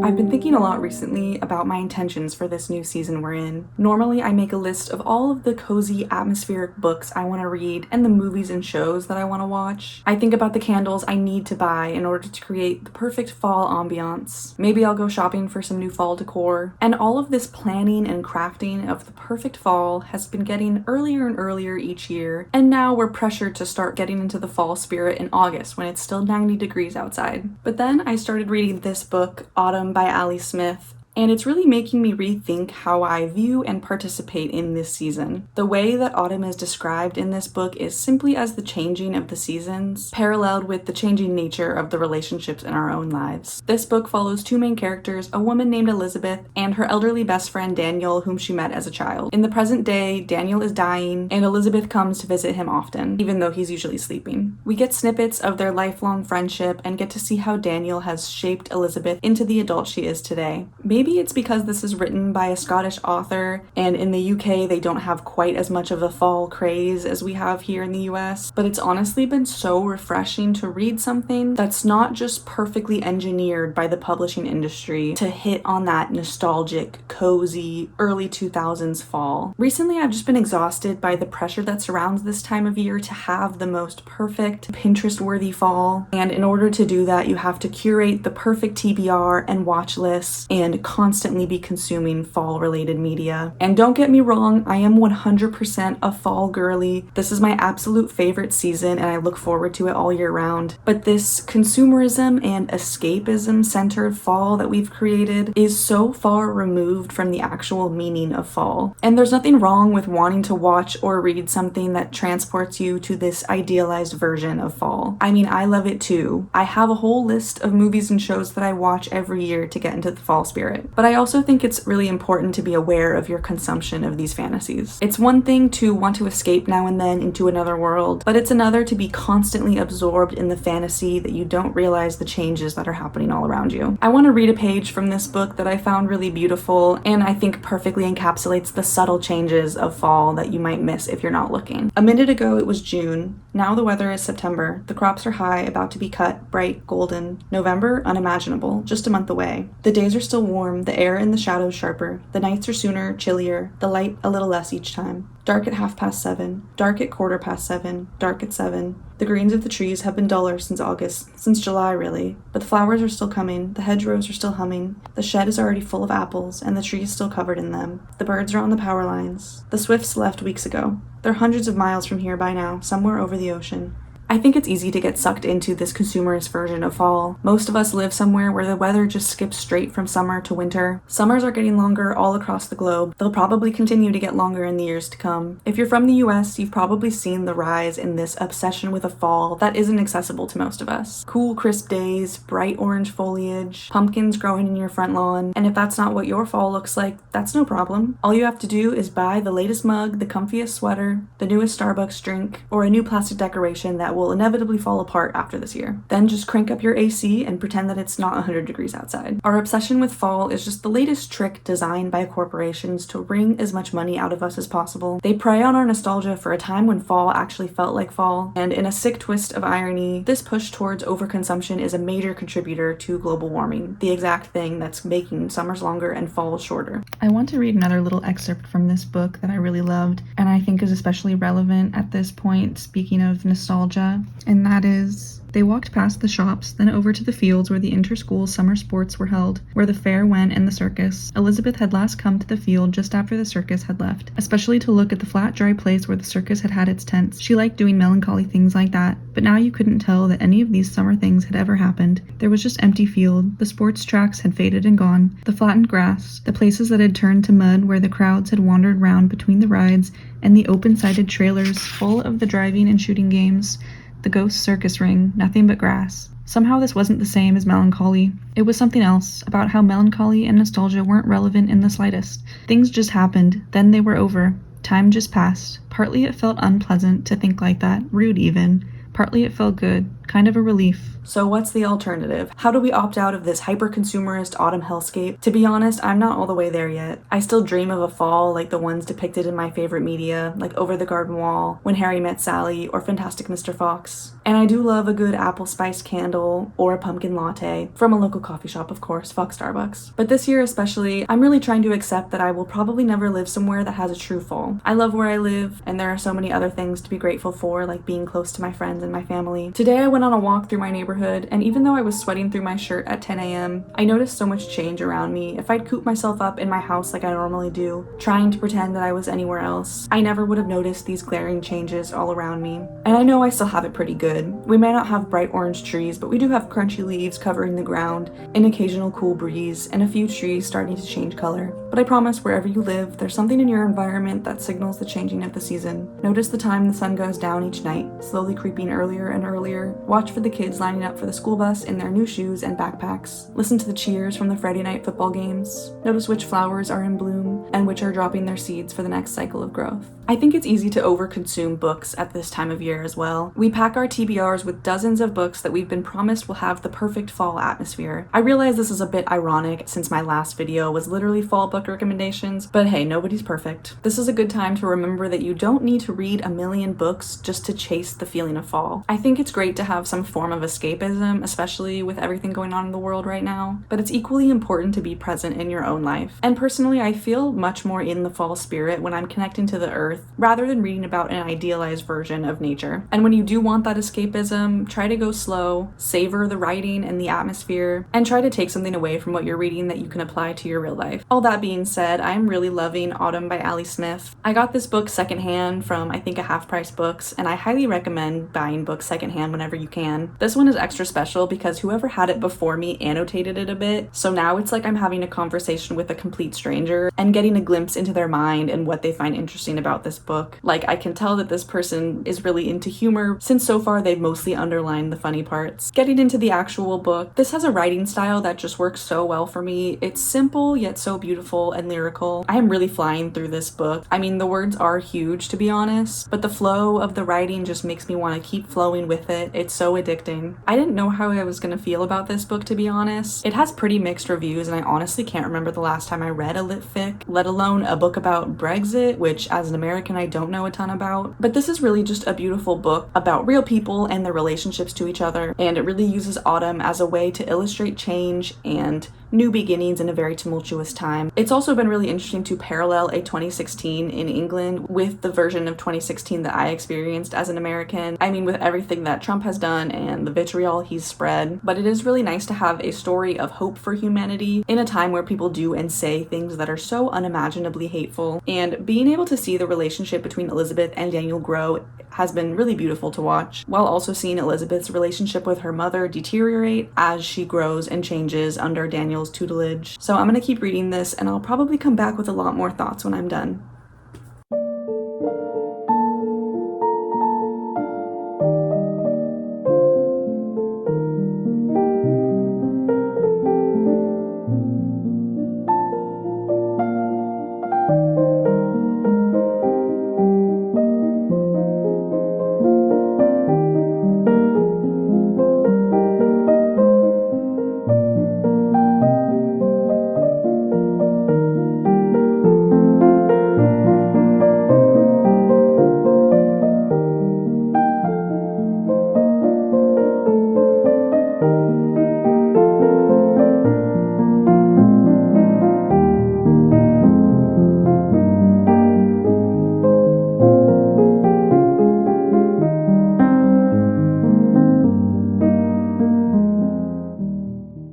I've been thinking a lot recently about my intentions for this new season we're in. Normally, I make a list of all of the cozy, atmospheric books I want to read and the movies and shows that I want to watch. I think about the candles I need to buy in order to create the perfect fall ambiance. Maybe I'll go shopping for some new fall decor. And all of this planning and crafting of the perfect fall has been getting earlier and earlier each year, and now we're pressured to start getting into the fall spirit in August when it's still 90 degrees outside. But then I started reading this book, Autumn by Ali Smith, and it's really making me rethink how I view and participate in this season. The way that autumn is described in this book is simply as the changing of the seasons, paralleled with the changing nature of the relationships in our own lives. This book follows two main characters, a woman named Elizabeth and her elderly best friend Daniel, whom she met as a child. In the present day, Daniel is dying, and Elizabeth comes to visit him often, even though he's usually sleeping. We get snippets of their lifelong friendship and get to see how Daniel has shaped Elizabeth into the adult she is today. Maybe it's because this is written by a Scottish author, and in the UK they don't have quite as much of a fall craze as we have here in the US, but it's honestly been so refreshing to read something that's not just perfectly engineered by the publishing industry to hit on that nostalgic, cozy, early 2000s fall. Recently, I've just been exhausted by the pressure that surrounds this time of year to have the most perfect, Pinterest-worthy fall, and in order to do that, you have to curate the perfect TBR and watch lists and constantly be consuming fall-related media. And don't get me wrong, I am 100% a fall girly. This is my absolute favorite season and I look forward to it all year round. But this consumerism and escapism-centered fall that we've created is so far removed from the actual meaning of fall. And there's nothing wrong with wanting to watch or read something that transports you to this idealized version of fall. I mean, I love it too. I have a whole list of movies and shows that I watch every year to get into the fall spirit. But I also think it's really important to be aware of your consumption of these fantasies. It's one thing to want to escape now and then into another world, but it's another to be constantly absorbed in the fantasy that you don't realize the changes that are happening all around you. I want to read a page from this book that I found really beautiful and I think perfectly encapsulates the subtle changes of fall that you might miss if you're not looking. A minute ago it was June. Now the weather is September. The crops are high, about to be cut, bright, golden. November, unimaginable, just a month away. The days are still warm, the air and the shadows sharper. The nights are sooner, chillier, the light a little less each time. Dark at 7:30, dark at 7:15, dark at 7. The greens of the trees have been duller since August, since July really, but the flowers are still coming, the hedgerows are still humming, the shed is already full of apples, and the trees still covered in them. The birds are on the power lines. The swifts left weeks ago. They're hundreds of miles from here by now, somewhere over the ocean. I think it's easy to get sucked into this consumerist version of fall. Most of us live somewhere where the weather just skips straight from summer to winter. Summers are getting longer all across the globe. They'll probably continue to get longer in the years to come. If you're from the US, you've probably seen the rise in this obsession with a fall that isn't accessible to most of us. Cool, crisp days, bright orange foliage, pumpkins growing in your front lawn, and if that's not what your fall looks like, that's no problem. All you have to do is buy the latest mug, the comfiest sweater, the newest Starbucks drink, or a new plastic decoration that will inevitably fall apart after this year. Then just crank up your AC and pretend that it's not 100 degrees outside. Our obsession with fall is just the latest trick designed by corporations to wring as much money out of us as possible. They prey on our nostalgia for a time when fall actually felt like fall, and in a sick twist of irony, this push towards overconsumption is a major contributor to global warming, the exact thing that's making summers longer and falls shorter. I want to read another little excerpt from this book that I really loved, and I think is especially relevant at this point, speaking of nostalgia. And that is, they walked past the shops, then over to the fields where the inter-school summer sports were held, where the fair went and the circus. Elizabeth had last come to the field just after the circus had left, especially to look at the flat, dry place where the circus had had its tents. She liked doing melancholy things like that, but now you couldn't tell that any of these summer things had ever happened. There was just empty field, the sports tracks had faded and gone, the flattened grass, the places that had turned to mud where the crowds had wandered round between the rides, and the open-sided trailers full of the driving and shooting games. The ghost circus ring, nothing but grass. Somehow this wasn't the same as melancholy. It was something else, about how melancholy and nostalgia weren't relevant in the slightest. Things just happened, then they were over. Time just passed. Partly it felt unpleasant to think like that, rude even. Partly it felt good, Kind of a relief. So what's the alternative? How do we opt out of this hyper-consumerist autumn hellscape? To be honest, I'm not all the way there yet. I still dream of a fall like the ones depicted in my favorite media, like Over the Garden Wall, When Harry Met Sally, or Fantastic Mr. Fox. And I do love a good apple spiced candle or a pumpkin latte from a local coffee shop, of course, fuck Starbucks. But this year especially, I'm really trying to accept that I will probably never live somewhere that has a true fall. I love where I live, and there are so many other things to be grateful for, like being close to my friends and my family. Today I went on a walk through my neighborhood, and even though I was sweating through my shirt at 10 a.m., I noticed so much change around me. If I'd cooped myself up in my house like I normally do, trying to pretend that I was anywhere else, I never would have noticed these glaring changes all around me. And I know I still have it pretty good. We may not have bright orange trees, but we do have crunchy leaves covering the ground, an occasional cool breeze, and a few trees starting to change color. But I promise wherever you live, there's something in your environment that signals the changing of the season. Notice the time the sun goes down each night, slowly creeping earlier and earlier. Watch for the kids lining up for the school bus in their new shoes and backpacks. Listen to the cheers from the Friday night football games. Notice which flowers are in bloom and which are dropping their seeds for the next cycle of growth. I think it's easy to overconsume books at this time of year as well. We pack our TBRs with dozens of books that we've been promised will have the perfect fall atmosphere. I realize this is a bit ironic since my last video was literally fall book recommendations, but hey, nobody's perfect. This is a good time to remember that you don't need to read a million books just to chase the feeling of fall. I think it's great to have some form of escapism, especially with everything going on in the world right now, but it's equally important to be present in your own life. And personally, I feel much more in the fall spirit when I'm connecting to the earth rather than reading about an idealized version of nature. And when you do want that escapism, try to go slow, savor the writing and the atmosphere, and try to take something away from what you're reading that you can apply to your real life. All that being said, I'm really loving Autumn by Ali Smith. I got this book secondhand from I think a Half Price Books, and I highly recommend buying books secondhand whenever you can. This one is extra special because whoever had it before me annotated it a bit, so now it's like I'm having a conversation with a complete stranger and getting a glimpse into their mind and what they find interesting about this book. Like, I can tell that this person is really into humor since so far they've mostly underlined the funny parts. Getting into the actual book, this has a writing style that just works so well for me. It's simple yet so beautiful and lyrical. I am really flying through this book. I mean, the words are huge to be honest, but the flow of the writing just makes me want to keep flowing with it. It's so addicting. I didn't know how I was going to feel about this book, to be honest. It has pretty mixed reviews, and I honestly can't remember the last time I read a lit fic, let alone a book about Brexit, which as an American I don't know a ton about. But this is really just a beautiful book about real people and their relationships to each other, and it really uses autumn as a way to illustrate change and new beginnings in a very tumultuous time. It's also been really interesting to parallel a 2016 in England with the version of 2016 that I experienced as an American. I mean, with everything that Trump has done and the vitriol he's spread, but it is really nice to have a story of hope for humanity in a time where people do and say things that are so unimaginably hateful. And being able to see the relationship between Elizabeth and Daniel grow has been really beautiful to watch, while also seeing Elizabeth's relationship with her mother deteriorate as she grows and changes under Daniel's tutelage. So I'm gonna keep reading this, and I'll probably come back with a lot more thoughts when I'm done.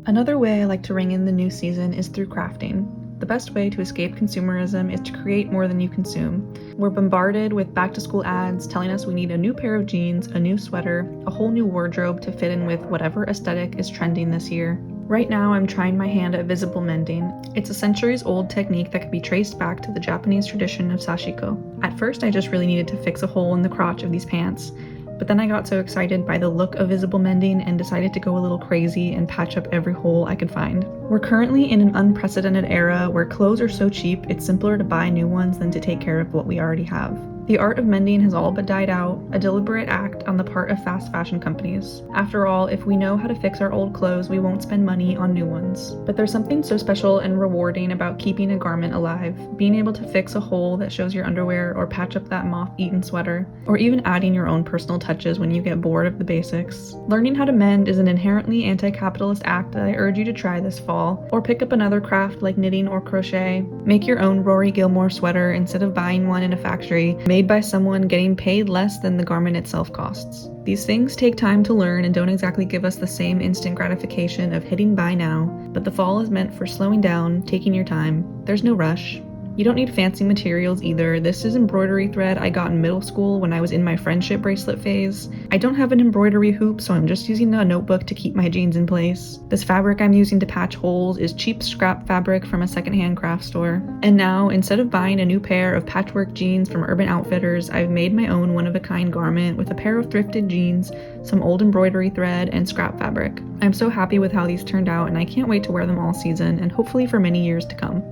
Another way I like to ring in the new season is through crafting. The best way to escape consumerism is to create more than you consume. We're bombarded with back-to-school ads telling us we need a new pair of jeans, a new sweater, a whole new wardrobe to fit in with whatever aesthetic is trending this year. Right now, I'm trying my hand at visible mending. It's a centuries-old technique that can be traced back to the Japanese tradition of sashiko. At first, I just really needed to fix a hole in the crotch of these pants. But then I got so excited by the look of visible mending and decided to go a little crazy and patch up every hole I could find. We're currently in an unprecedented era where clothes are so cheap it's simpler to buy new ones than to take care of what we already have. The art of mending has all but died out, a deliberate act on the part of fast fashion companies. After all, if we know how to fix our old clothes, we won't spend money on new ones. But there's something so special and rewarding about keeping a garment alive, being able to fix a hole that shows your underwear or patch up that moth-eaten sweater, or even adding your own personal touches when you get bored of the basics. Learning how to mend is an inherently anti-capitalist act that I urge you to try this fall, or pick up another craft like knitting or crochet. Make your own Rory Gilmore sweater instead of buying one in a factory, made by someone getting paid less than the garment itself costs. These things take time to learn and don't exactly give us the same instant gratification of hitting buy now, but the fall is meant for slowing down, taking your time. There's no rush. You don't need fancy materials either. This is embroidery thread I got in middle school when I was in my friendship bracelet phase. I don't have an embroidery hoop, so I'm just using a notebook to keep my jeans in place. This fabric I'm using to patch holes is cheap scrap fabric from a secondhand craft store. And now, instead of buying a new pair of patchwork jeans from Urban Outfitters, I've made my own one-of-a-kind garment with a pair of thrifted jeans, some old embroidery thread, and scrap fabric. I'm so happy with how these turned out, and I can't wait to wear them all season, and hopefully for many years to come.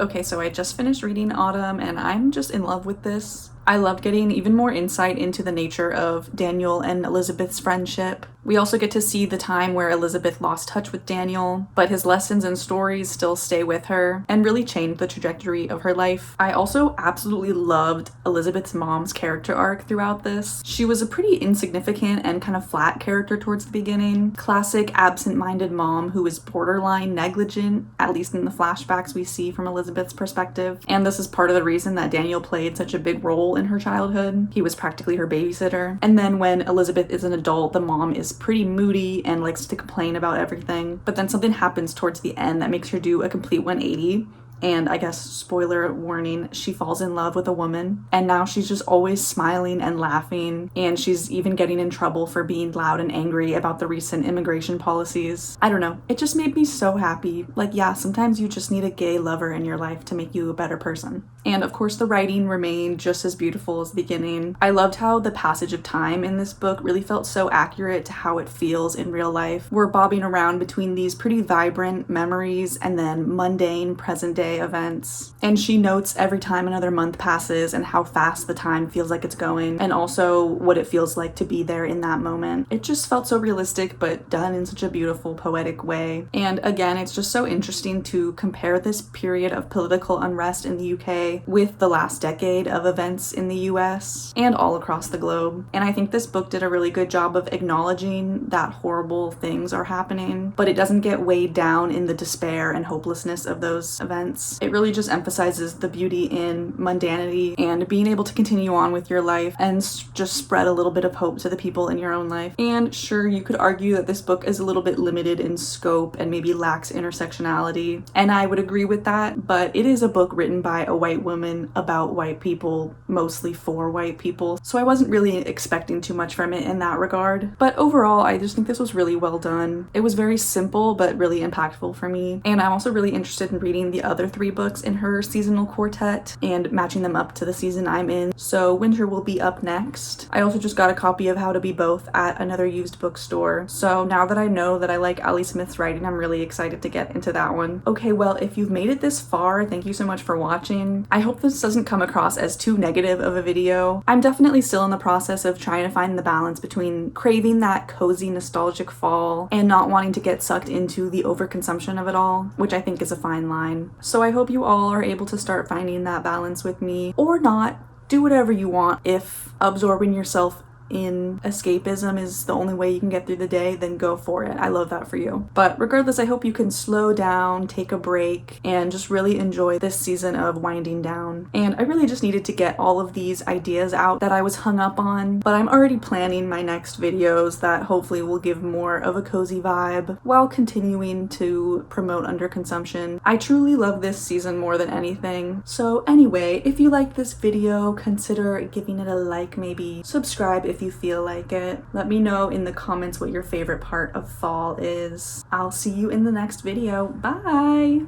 Okay, so I just finished reading Autumn and I'm just in love with this. I loved getting even more insight into the nature of Daniel and Elizabeth's friendship. We also get to see the time where Elizabeth lost touch with Daniel, but his lessons and stories still stay with her and really changed the trajectory of her life. I also absolutely loved Elizabeth's mom's character arc throughout this. She was a pretty insignificant and kind of flat character towards the beginning. Classic absent-minded mom who is borderline negligent, at least in the flashbacks we see from Elizabeth's perspective. And this is part of the reason that Daniel played such a big role in her childhood. He was practically her babysitter. And then when Elizabeth is an adult, the mom is pretty moody and likes to complain about everything. But then something happens towards the end that makes her do a complete 180. And I guess, spoiler warning, she falls in love with a woman. And now she's just always smiling and laughing. And she's even getting in trouble for being loud and angry about the recent immigration policies. I don't know. It just made me so happy. Like, yeah, sometimes you just need a gay lover in your life to make you a better person. And of course, the writing remained just as beautiful as the beginning. I loved how the passage of time in this book really felt so accurate to how it feels in real life. We're bobbing around between these pretty vibrant memories and then mundane present day events. And she notes every time another month passes and how fast the time feels like it's going, and also what it feels like to be there in that moment. It just felt so realistic, but done in such a beautiful, poetic way. And again, it's just so interesting to compare this period of political unrest in the UK with the last decade of events in the US and all across the globe. And I think this book did a really good job of acknowledging that horrible things are happening, but it doesn't get weighed down in the despair and hopelessness of those events. It really just emphasizes the beauty in mundanity and being able to continue on with your life and just spread a little bit of hope to the people in your own life. And sure, you could argue that this book is a little bit limited in scope and maybe lacks intersectionality, and I would agree with that, but it is a book written by a white woman about white people, mostly for white people, so I wasn't really expecting too much from it in that regard. But overall, I just think this was really well done. It was very simple but really impactful for me, and I'm also really interested in reading the other 3 books in her seasonal quartet and matching them up to the season I'm in, so winter will be up next. I also just got a copy of How to Be Both at another used bookstore, so now that I know that I like Ali Smith's writing, I'm really excited to get into that one. Okay, well, if you've made it this far, thank you so much for watching. I hope this doesn't come across as too negative of a video. I'm definitely still in the process of trying to find the balance between craving that cozy, nostalgic fall and not wanting to get sucked into the overconsumption of it all, which I think is a fine line. So I hope you all are able to start finding that balance with me, or not. Do whatever you want. If absorbing yourself in escapism is the only way you can get through the day, then go for it. I love that for you. But regardless, I hope you can slow down, take a break, and just really enjoy this season of winding down. And I really just needed to get all of these ideas out that I was hung up on, but I'm already planning my next videos that hopefully will give more of a cozy vibe while continuing to promote underconsumption. I truly love this season more than anything. So anyway, if you liked this video, consider giving it a like, maybe subscribe if you feel like it. Let me know in the comments what your favorite part of fall is. I'll see you in the next video. Bye!